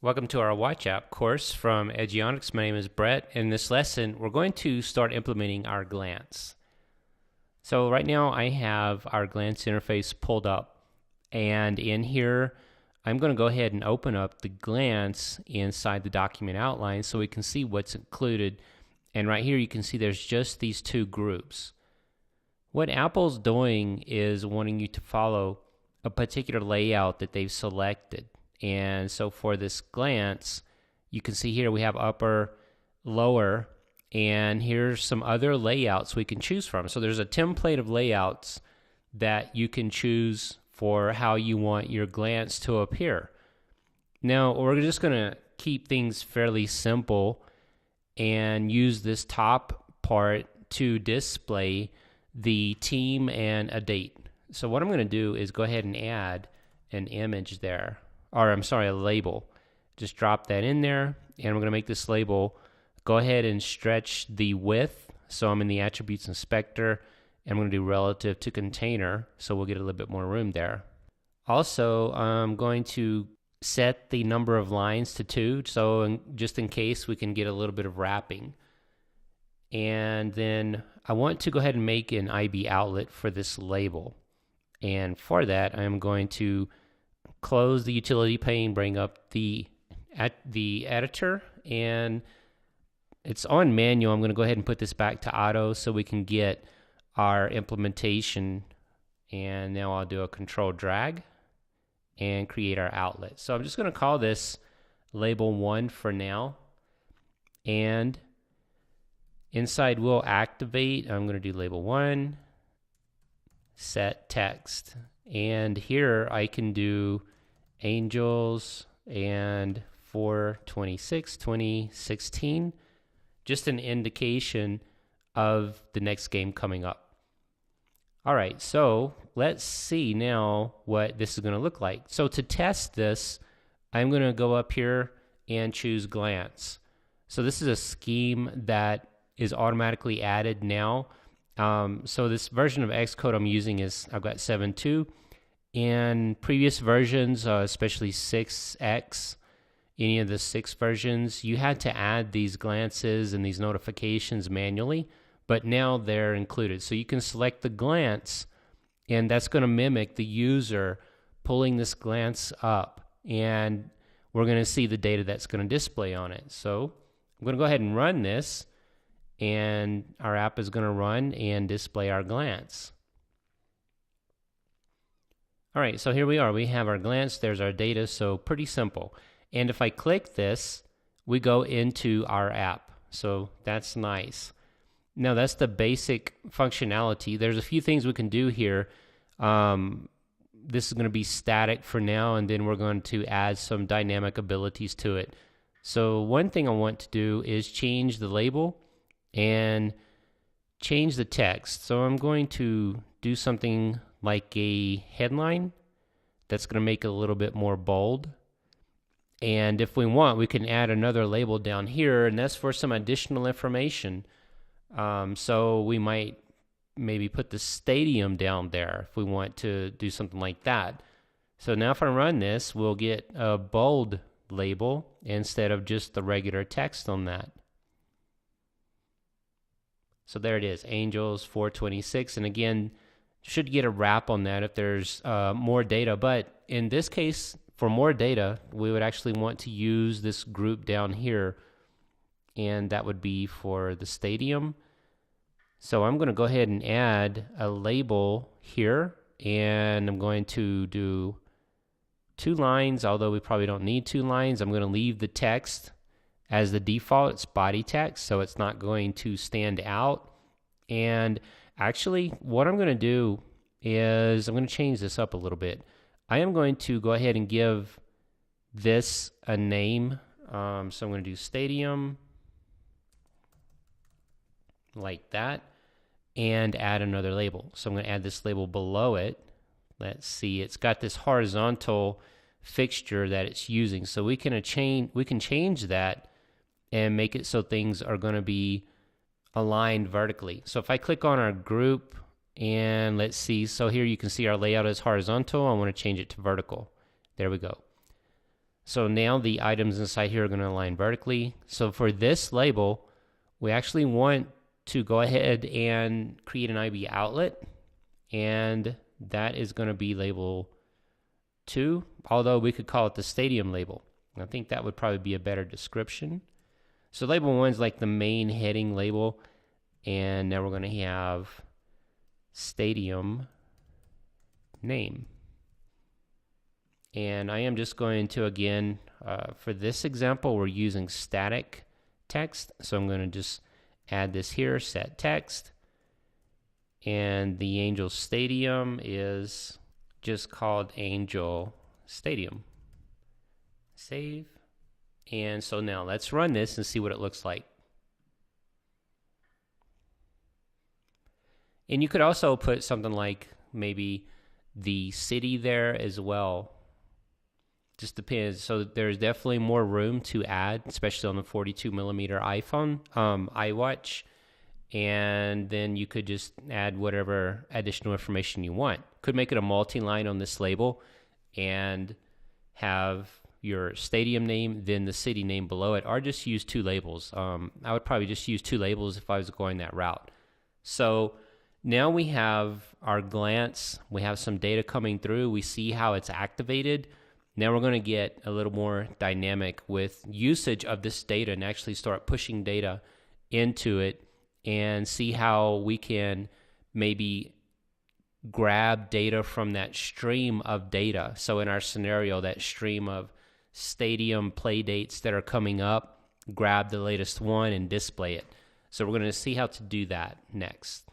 Welcome to our Watch App course from Eduionics. My name is Brett. In this lesson, we're going to start implementing our glance. So right now I have our glance interface pulled up, and in here I'm going to go ahead and open up the glance inside the document outline so we can see what's included. And right here you can see there's just these two groups. What Apple's doing is wanting you to follow a particular layout that they've selected. And so for this glance, you can see here we have upper, lower, and here's some other layouts we can choose from. So there's a template of layouts that you can choose for how you want your glance to appear. Now, we're just going to keep things fairly simple and use this top part to display the team and a date. So what I'm going to do is go ahead and add an image there. Or I'm sorry, a label. Just drop that in there, and we're going to make this label. Go ahead and stretch the width. So I'm in the attributes inspector, and I'm going to do relative to container, so we'll get a little bit more room there. Also, I'm going to set the number of lines to 2, so just in case we can get a little bit of wrapping. And then I want to go ahead and make an IB outlet for this label. And for that, I'm going to close the utility pane, bring up the editor, and it's on manual. I'm going to go ahead and put this back to auto so we can get our implementation. And now I'll do a control drag and create our outlet. So I'm just going to call this label 1 for now. And inside we'll activate, I'm going to do label 1, set text. And here I can do Angels and 4/26/2016, just an indication of the next game coming up. All right, so let's see now what this is going to look like. So to test this, I'm going to go up here and choose glance. So this is a scheme that is automatically added now. So this version of Xcode I'm using is, I've got 7.2. In previous versions, especially 6X, any of the 6 versions, you had to add these glances and these notifications manually, but now they're included. So you can select the glance, and that's going to mimic the user pulling this glance up, and we're going to see the data that's going to display on it. So I'm going to go ahead and run this, and our app is going to run and display our glance. All right, so here we are. We have our glance. There's our data, so pretty simple. And if I click this, we go into our app. So that's nice. Now, that's the basic functionality. There's a few things we can do here. This is going to be static for now, and then we're going to add some dynamic abilities to it. So one thing I want to do is change the label and change the text. So I'm going to do something like a headline that's going to make it a little bit more bold. And if we want, we can add another label down here, and that's for some additional information. So we might maybe put the stadium down there if we want to do something like that. So now if I run this, we'll get a bold label instead of just the regular text on that. So there it is, Angels 4/26, and again, should get a wrap on that if there's more data. But in this case, for more data, we would actually want to use this group down here, and that would be for the stadium. So I'm going to go ahead and add a label here, and I'm going to do 2 lines, although we probably don't need 2 lines. I'm going to leave the text as the default. It's body text, so it's not going to stand out. And actually, what I'm going to do is I'm going to change this up a little bit. I am going to go ahead and give this a name. So I'm going to do stadium, like that, and add another label. So I'm going to add this label below it. Let's see, it's got this horizontal fixture that it's using. So we can change that and make it so things are going to be aligned vertically. So if I click on our group, and let's see, so here you can see our layout is horizontal. I want to change it to vertical. There we go. So now the items inside here are going to align vertically. So for this label, we actually want to go ahead and create an IB outlet, and that is going to be label 2, although we could call it the stadium label. I think that would probably be a better description. So label 1 is like the main heading label, and now we're going to have stadium name. And I am just going to, again, for this example, we're using static text. So I'm going to just add this here, set text. And the Angel Stadium is just called Angel Stadium. Save. And so now let's run this and see what it looks like. And you could also put something like maybe the city there as well. Just depends. So there's definitely more room to add, especially on the 42 millimeter iPhone, iWatch. And then you could just add whatever additional information you want. Could make it a multi-line on this label and have your stadium name, then the city name below it, or just use 2 labels. I would probably just use 2 labels if I was going that route. So now we have our glance. We have some data coming through. We see how it's activated. Now we're going to get a little more dynamic with usage of this data and actually start pushing data into it and see how we can maybe grab data from that stream of data. So in our scenario, that stream of stadium play dates that are coming up, grab the latest one and display it. So we're going to see how to do that next.